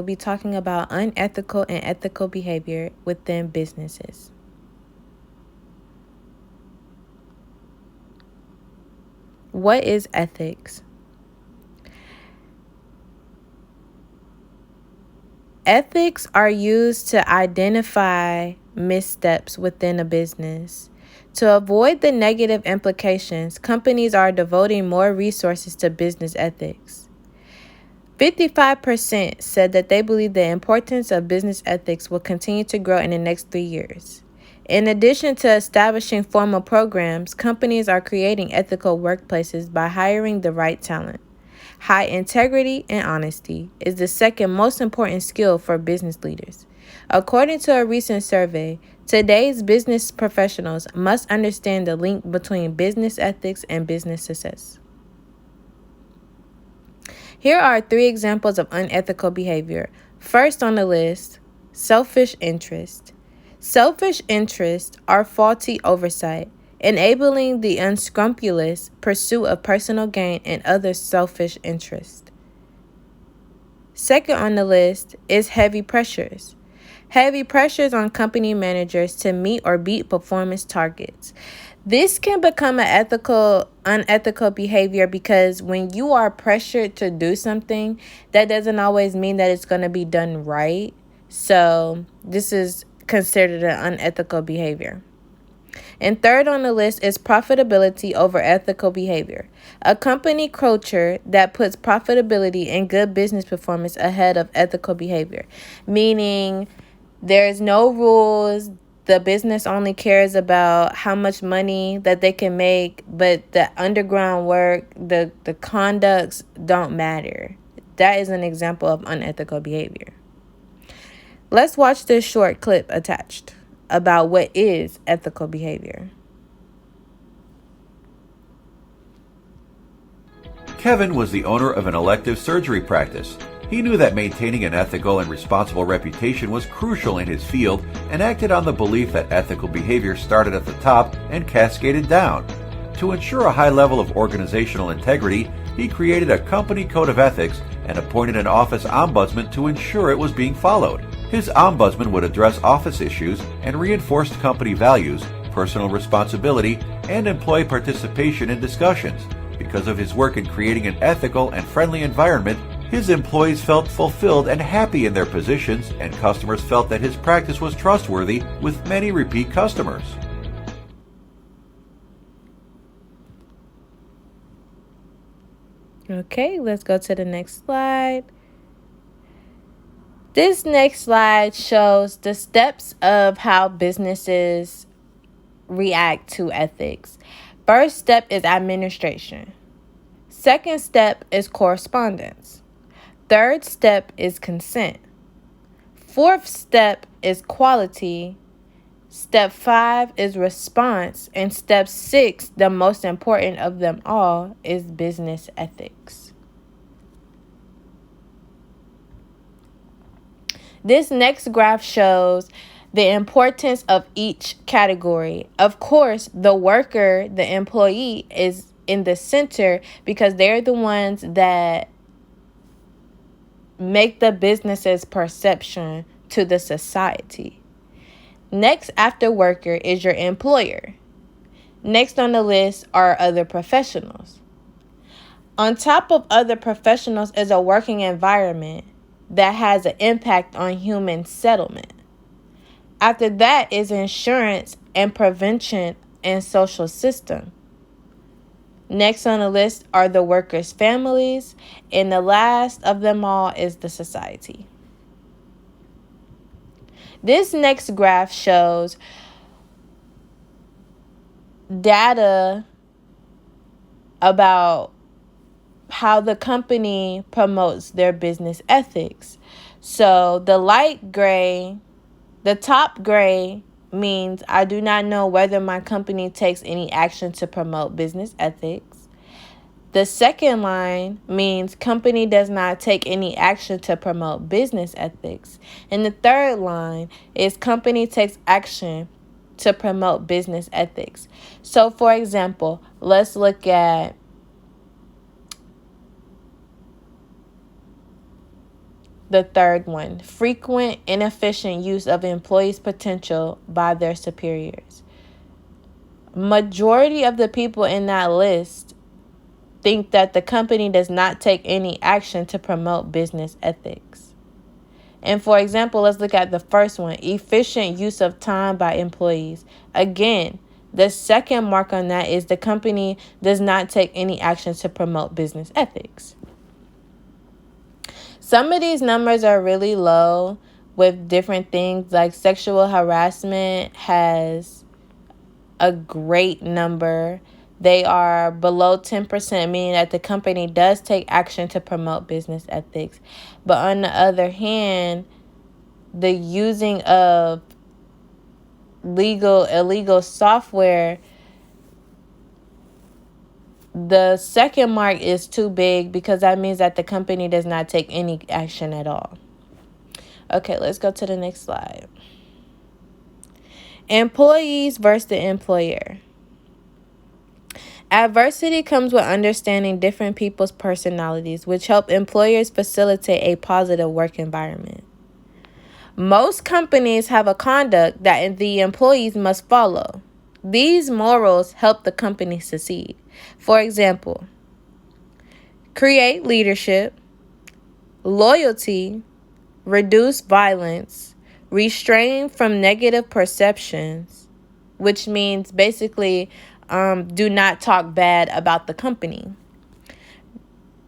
We'll be talking about unethical and ethical behavior within businesses. What is ethics? Ethics are used to identify missteps within a business. To avoid the negative implications, companies are devoting more resources to business ethics. 55% said that they believe the importance of business ethics will continue to grow in the next 3 years. In addition to establishing formal programs, companies are creating ethical workplaces by hiring the right talent. High integrity and honesty is the second most important skill for business leaders. According to a recent survey, today's business professionals must understand the link between business ethics and business success. Here are 3 examples of unethical behavior. First on the list, selfish interest. Selfish interests are faulty oversight, enabling the unscrupulous pursuit of personal gain and other selfish interests. Second on the list is heavy pressures. Heavy pressures on company managers to meet or beat performance targets. This can become unethical behavior because when you are pressured to do something, that doesn't always mean that it's going to be done right. So this is considered an unethical behavior. And third on the list is profitability over ethical behavior. A company culture that puts profitability and good business performance ahead of ethical behavior, meaning there's no rules. The business only cares about how much money that they can make, but the underground work, the conducts don't matter. That is an example of unethical behavior. Let's watch this short clip attached about what is ethical behavior. Kevin was the owner of an elective surgery practice. He knew that maintaining an ethical and responsible reputation was crucial in his field and acted on the belief that ethical behavior started at the top and cascaded down. To ensure a high level of organizational integrity, he created a company code of ethics and appointed an office ombudsman to ensure it was being followed. His ombudsman would address office issues and reinforced company values, personal responsibility, and employee participation in discussions. Because of his work in creating an ethical and friendly environment, his employees felt fulfilled and happy in their positions, and customers felt that his practice was trustworthy, with many repeat customers. Okay, let's go to the next slide. This next slide shows the steps of how businesses react to ethics. First step is administration. Second step is correspondence. Third step is consent. Fourth step is quality. Step 5 is response. And step 6, the most important of them all, is business ethics. This next graph shows the importance of each category. Of course, the worker, the employee, is in the center because they're the ones that make the business's perception to the society. Next after worker is your employer. Next on the list are other professionals. On top of other professionals is a working environment that has an impact on human settlement. After that is insurance and prevention and social system. Next on the list are the workers' families, and the last of them all is the society. This next graph shows data about how the company promotes their business ethics. So the top gray means I do not know whether my company takes any action to promote business ethics. The second line means company does not take any action to promote business ethics. And the third line is company takes action to promote business ethics. So for example, let's look at The third one, frequent inefficient use of employees' potential by their superiors. Majority of the people in that list think that the company does not take any action to promote business ethics. And for example, let's look at the first one, efficient use of time by employees. Again, the second mark on that is the company does not take any action to promote business ethics. Some of these numbers are really low with different things, like sexual harassment has a great number. They are below 10%, meaning that the company does take action to promote business ethics. But on the other hand, the using of illegal software, the second mark is too big because that means that the company does not take any action at all. Okay, let's go to the next slide. Employees versus the employer. Adversity comes with understanding different people's personalities, which help employers facilitate a positive work environment. Most companies have a conduct that the employees must follow. These morals help the company succeed. For example, create leadership, loyalty, reduce violence, restrain from negative perceptions, which means basically do not talk bad about the company,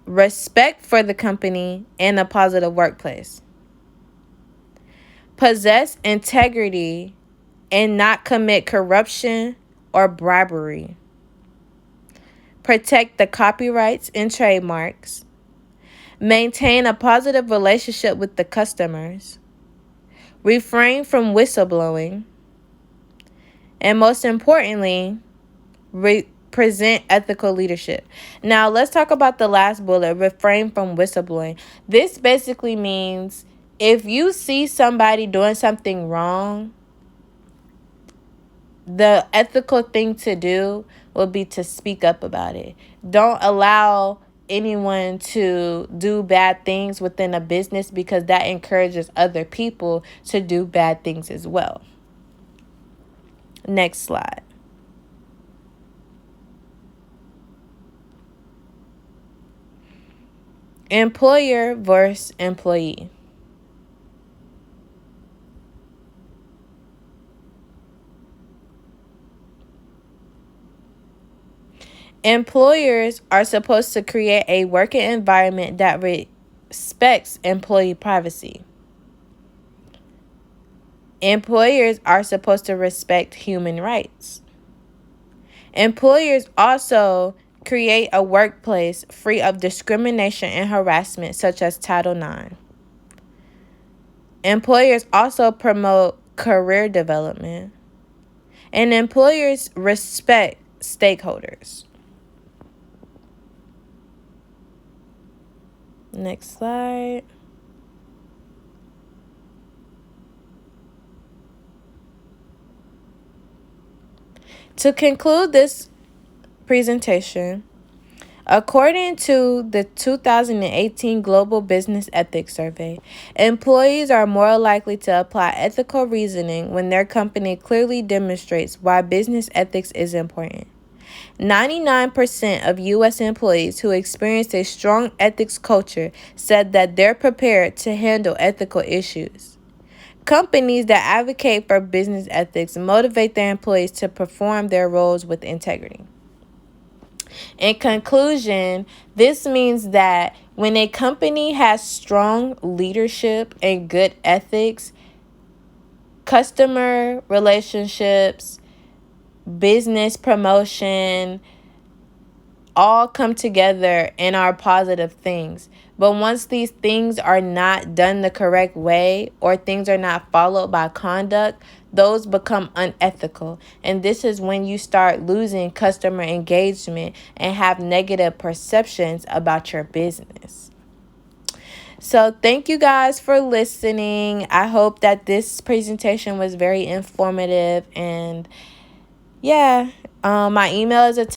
respect for the company, and a positive workplace. Possess integrity and not commit corruption or bribery. Protect the copyrights and trademarks. Maintain a positive relationship with the customers. Refrain from whistleblowing. And most importantly, present ethical leadership. Now, let's talk about the last bullet, refrain from whistleblowing. This basically means if you see somebody doing something wrong, the ethical thing to do will be to speak up about it. Don't allow anyone to do bad things within a business because that encourages other people to do bad things as well. Next slide. Employer versus employee. Employers are supposed to create a working environment that respects employee privacy. Employers are supposed to respect human rights. Employers also create a workplace free of discrimination and harassment, such as Title IX. Employers also promote career development. And employers respect stakeholders. Next slide. To conclude this presentation, according to the 2018 Global Business Ethics Survey, employees are more likely to apply ethical reasoning when their company clearly demonstrates why business ethics is important. 99% of U.S. employees who experienced a strong ethics culture said that they're prepared to handle ethical issues. Companies that advocate for business ethics motivate their employees to perform their roles with integrity. In conclusion, this means that when a company has strong leadership and good ethics, customer relationships, business promotion, all come together and are positive things. But once these things are not done the correct way or things are not followed by conduct, those become unethical. And this is when you start losing customer engagement and have negative perceptions about your business. So thank you guys for listening. I hope that this presentation was very informative. And yeah, my email is